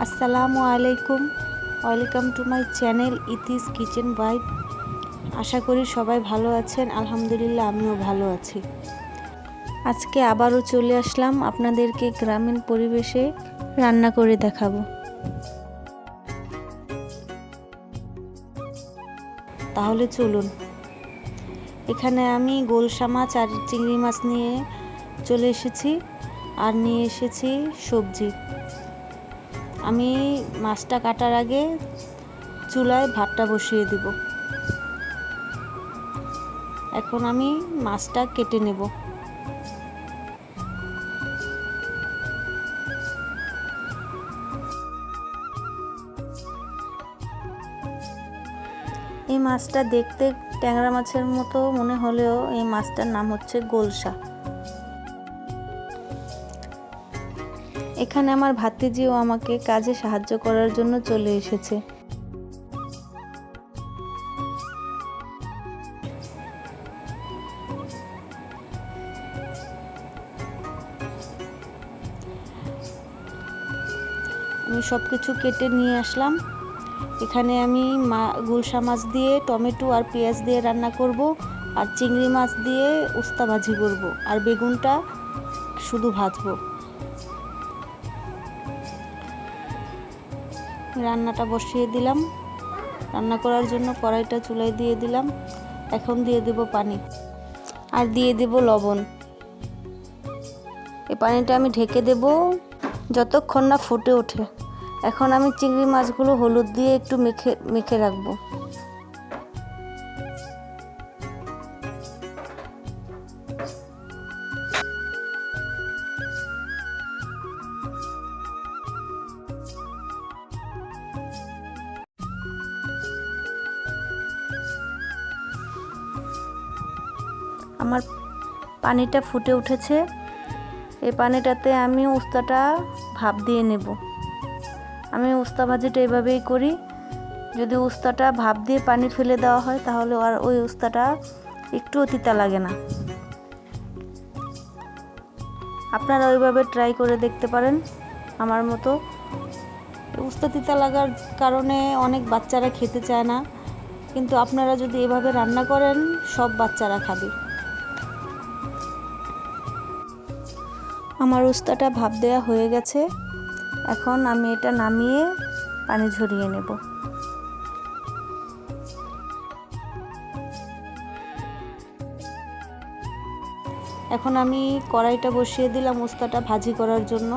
আসসালামু আলাইকুম, welcome to my channel Iti's kitchen vibe. আশা করি সবাই ভালো আছেন। আলহামদুলিল্লাহ আমিও ভালো আছি। আজকে আবারও চলে আসলাম আপনাদেরকে গ্রামীণ পরিবেশে রান্না করে দেখাবো। তাহলে চলুন। এখানে আমি গোলসা মাছ আর চিংড়ি মাছ নিয়ে চলে এসেছি, আর নিয়ে এসেছি সবজি। আমি মাছটা কাটার আগে চুলায় ভাতটা বসিয়ে দিব। এখন আমি মাছটা কেটে নেব। এই মাছটা দেখতে ট্যাংরা মাছের মতো মনে হলেও এই মাছটার নাম হচ্ছে গোলসা। এখানে আমার ভাতিজিও আমাকে কাজে সাহায্য করার জন্য চলে এসেছে। আমি সব কিছু কেটে নিয়ে আসলাম। এখানে আমি গুলশা মাছ দিয়ে টমেটো আর পেঁয়াজ দিয়ে রান্না করব, আর চিংড়ি মাছ দিয়ে উস্তা ভাজি করব, আর বেগুনটা শুধু ভাজবো। রান্নাটা বসিয়ে দিলাম। রান্না করার জন্য কড়াইটা চুলায় দিয়ে দিলাম। এখন দিয়ে দেব পানি, আর দিয়ে দেব লবণ। এই পানিটা আমি ঢেকে দেব যতক্ষণ না ফুটে ওঠে। এখন আমি চিংড়ি মাছগুলো হলুদ দিয়ে একটু মেখে রাখবো। আমার পানিটা ফুটে উঠেছে। এই পানিটাতে আমি উস্তাটা ভাপ দিয়ে নেব। আমি উস্তা ভাজিটা এভাবেই করি। যদি উস্তাটা ভাপ দিয়ে পানি ফেলে দেওয়া হয় তাহলে আর ওই উস্তাটা একটুও তিতা লাগে না। আপনারা ওইভাবে ট্রাই করে দেখতে পারেন আমার মতো। উস্তা তিতা লাগার কারণে অনেক বাচ্চারা খেতে চায় না, কিন্তু আপনারা যদি এভাবে রান্না করেন সব বাচ্চারা খাবে। আমার উস্তাটা ভাপ দেওয়া হয়ে গেছে। এখন আমি এটা নামিয়ে পানি ঝরিয়ে নেব। এখন আমি কড়াইটা বসিয়ে দিলাম উস্তাটা ভাজি করার জন্য।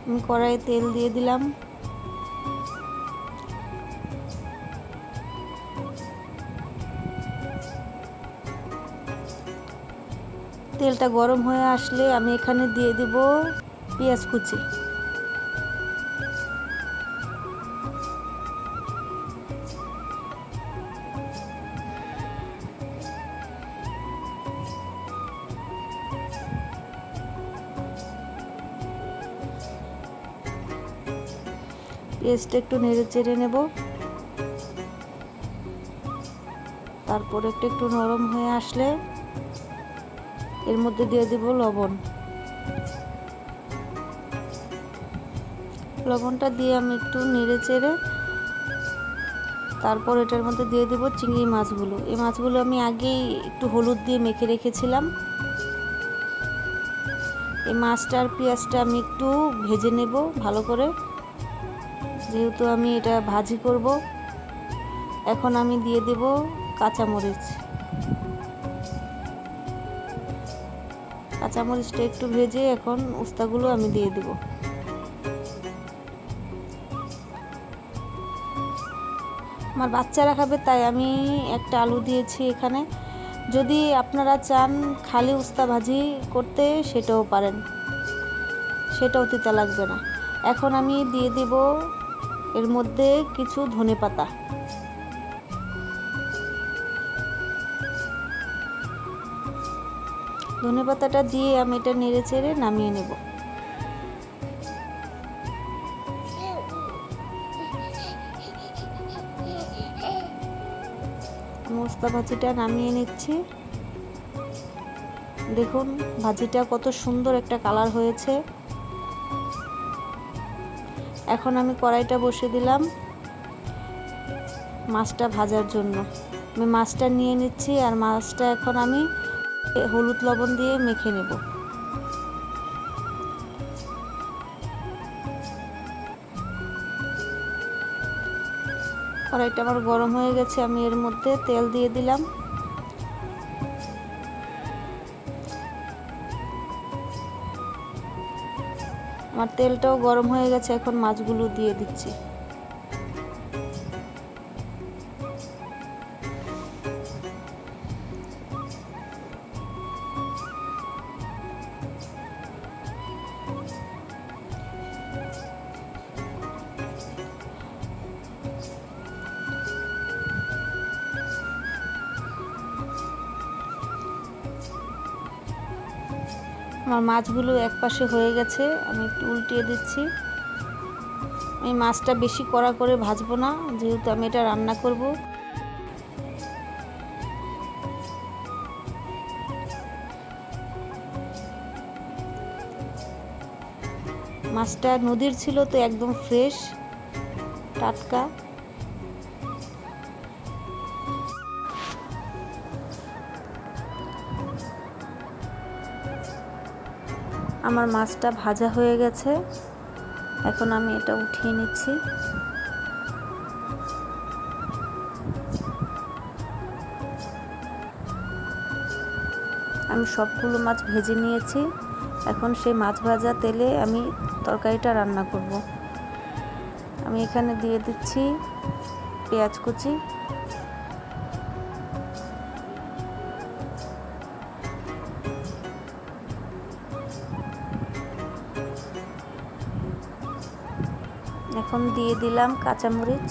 আমি কড়াইয়ে তেল দিয়ে দিলাম। তেলটা গরম হয়ে আসলে আমি এখানে দিয়ে দেব পেঁয়াজ কুচি। পেঁয়াজটা একটু নেড়ে চেড়ে নেব। তারপর একটু নরম হয়ে আসলে এর মধ্যে দিয়ে দেব লবণ। লবণটা দিয়ে আমি একটু নেড়ে চেড়ে তারপর এটার মধ্যে দিয়ে দেব চিংড়ি মাছগুলো। এই মাছগুলো আমি আগেই একটু হলুদ দিয়ে মেখে রেখেছিলাম। এই মাছটা আর পেঁয়াজটা আমি একটু ভেজে নেব ভালো করে, যেহেতু আমি এটা ভাজি করব। এখন আমি দিয়ে দেব কাঁচামরিচ। কাঁচামরিচটা একটু ভেজে এখন উস্তাগুলো আমি দিয়ে দেব। আমার বাচ্চারা খাবে তাই আমি একটা আলু দিয়েছি এখানে। যদি আপনারা চান খালি উস্তা ভাজি করতে সেটাও পারেন, সেটাও তিতা লাগবে না। এখন আমি দিয়ে দেব এর মধ্যে কিছু ধনেপাতা। ধনেপাতাটা দিয়ে আমি এটা নেড়ে চেড়ে নামিয়ে নেব। উস্তা ভাজিটা নামিয়ে নিচ্ছি। দেখুন ভাজিটা কত সুন্দর একটা কালার হয়েছে। এখন আমি কড়াইটা বসিয়ে দিলাম মাছটা ভাজার জন্য। আমি মাছটা নিয়ে নিচ্ছি, আর মাছটা এখন আমি হলুদ লবণ দিয়ে মেখে নেব। কড়াইটা আমার গরম হয়ে গেছে, আমি এর মধ্যে তেল দিয়ে দিলাম। আমার তেলটাও গরম হয়ে গেছে, এখন মাছগুলো দিয়ে দিচ্ছি। আমার মাছগুলো একপাশে হয়ে গেছে, আমি একটু উল্টিয়ে দিচ্ছি। আমি মাছটা বেশি কড়া করে ভাজবো না, যেহেতু আমি এটা রান্না করব। মাছটা নদীর ছিল তো একদম ফ্রেশ টাটকা। আমার মাছটা ভাজা হয়ে গেছে, এখন আমি এটা উঠিয়ে নিচ্ছি। আমি সবগুলো মাছ ভেজে নিয়েছি, এখন সেই মাছ ভাজা তেলে আমি তরকারিটা রান্না করব। আমি এখানে দিয়ে দিচ্ছি পেঁয়াজ কুচি, এখন দিয়ে দিলাম কাঁচামরিচ,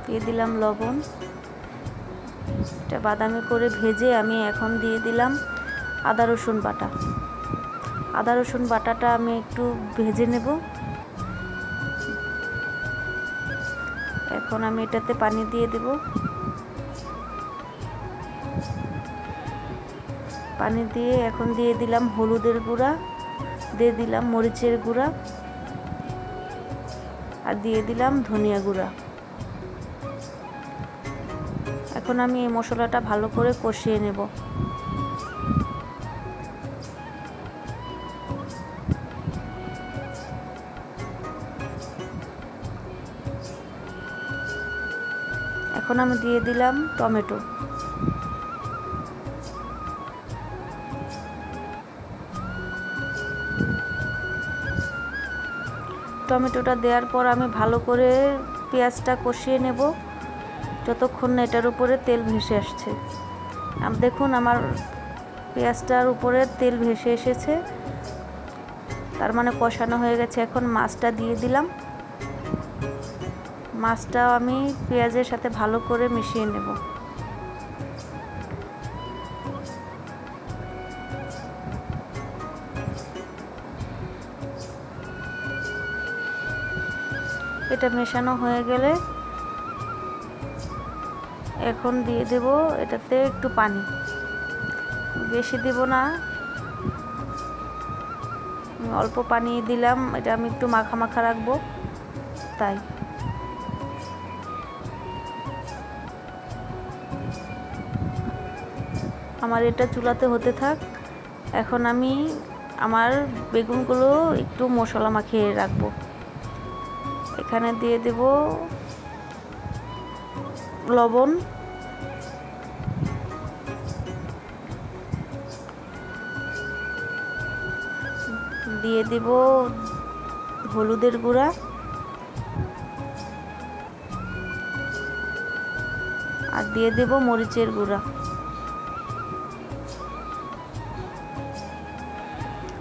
দিয়ে দিলাম লবণ। এটা বাদামি করে ভেজে আমি এখন দিয়ে দিলাম আদা রসুন বাটা। আদা রসুন বাটাটা আমি একটু ভেজে নেব। এখন আমি এটাতে পানি দিয়ে দেব। পানি দিয়ে এখন দিয়ে দিলাম হলুদের গুঁড়া, দিয়ে দিলাম মরিচের গুঁড়া, আর দিয়ে দিলাম ধনিয়া গুঁড়া। এখন আমি এই মশলাটা ভালো করে কষিয়ে নেব। এখন আমি দিয়ে দিলাম টমেটো। টমেটোটা দেওয়ার পর আমি ভালো করে পেঁয়াজটা কষিয়ে নেব যতক্ষণ না এটার উপরে তেল ভেসে আসছে। দেখুন আমার পেঁয়াজটার উপরে তেল ভেসে এসেছে, তার মানে কষানো হয়ে গেছে। এখন মাছটা দিয়ে দিলাম। মাছটাও আমি পেঁয়াজের সাথে ভালো করে মিশিয়ে নেব। এটা মেশানো হয়ে গেলে এখন দিয়ে দেব এটাতে একটু পানি, বেশি দেব না, অল্প পানি দিলাম। এটা আমি একটু মাখা মাখা রাখবো, তাই আমার এটা চুলাতে হতে থাক। এখন আমি আমার বেগুনগুলো একটু মশলা মাখিয়ে রাখবো। এখানে দিয়ে দেব লবণ, দিয়ে দেব হলুদের গুঁড়া, আর দিয়ে দেব মরিচের গুঁড়া।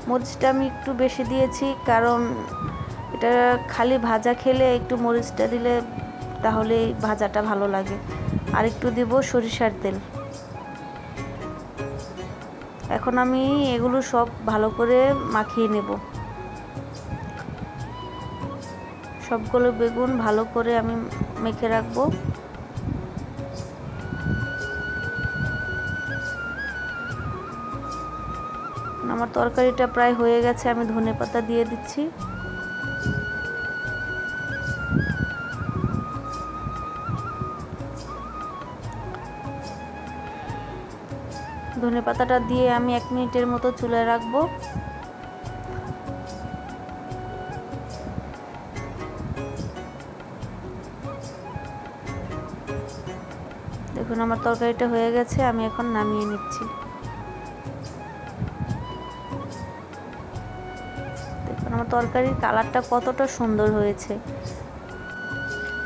মরিচটা আমি একটু বেশি দিয়েছি, কারণ এটা খালি ভাজা খেলে একটু মরিচটা দিলে তাহলে ভাজাটা ভালো লাগে। আর একটু দেব সরিষার তেল। এখন আমি এগুলো সব ভালো করে মাখিয়ে নেব। সবগুলো বেগুন ভালো করে আমি মেখে রাখবো। আমার তরকারিটা প্রায় হয়ে গেছে, আমি ধনেপাতা দিয়ে দিচ্ছি। ধনেপাতাটা দিয়ে আমি 1 মিনিটের মতো চুলায় রাখবো। দেখুন আমার তরকারিটা হয়ে গেছে, আমি এখন নামিয়ে নিচ্ছি। দেখুন আমার তরকারির কালারটা কতটা সুন্দর হয়েছে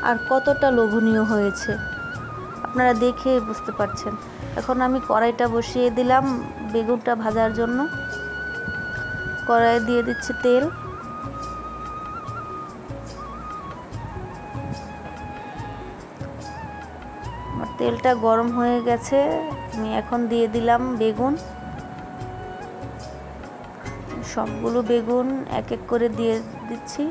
আর কতটা লোভনীয় হয়েছে, আপনারা দেখে বুঝতে পারছেন। এখন আমি কড়াইটা বসিয়ে দিলাম বেগুনটা ভাজার জন্য। কড়াইয়ে দিয়ে দিচ্ছি তেল। আমার তেলটা গরম হয়ে গেছে, আমি এখন দিয়ে দিলাম বেগুন। সবগুলো বেগুন এক এক করে দিয়ে দিচ্ছি।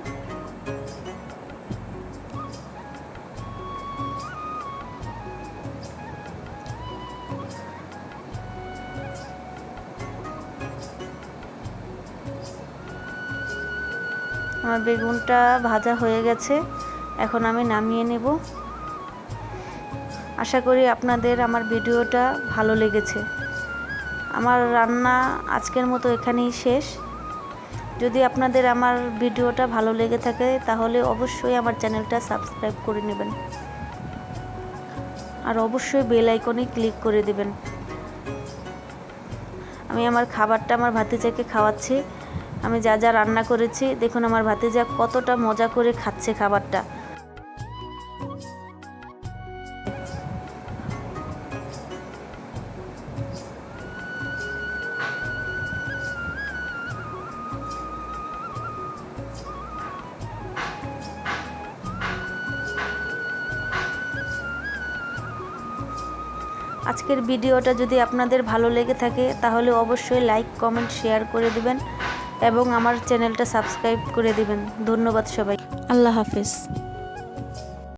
আমার বেগুনটা ভাজা হয়ে গেছে, এখন আমি নামিয়ে নেব। আশা করি আপনাদের আমার ভিডিওটা ভালো লেগেছে। আমার রান্না আজকের মতো এখানেই শেষ। যদি আপনাদের আমার ভিডিওটা ভালো লেগে থাকে তাহলে অবশ্যই আমার চ্যানেলটা সাবস্ক্রাইব করে নেবেন আর অবশ্যই বেল আইকনে ক্লিক করে দেবেন। আমি আমার খাবারটা আমার ভাতিজাকে খাওয়াচ্ছি। আমি যা যা রান্না করেছি দেখুন আমার ভাতিজা কতটা মজা করে খাচ্ছে খাবারটা। আজকের ভিডিওটা যদি আপনাদের ভালো লেগে থাকে তাহলে অবশ্যই লাইক, কমেন্ট, শেয়ার করে দিবেন এবং আমার চ্যানেলটা সাবস্ক্রাইব করে দিবেন। ধন্যবাদ সবাই। আল্লাহ হাফেজ।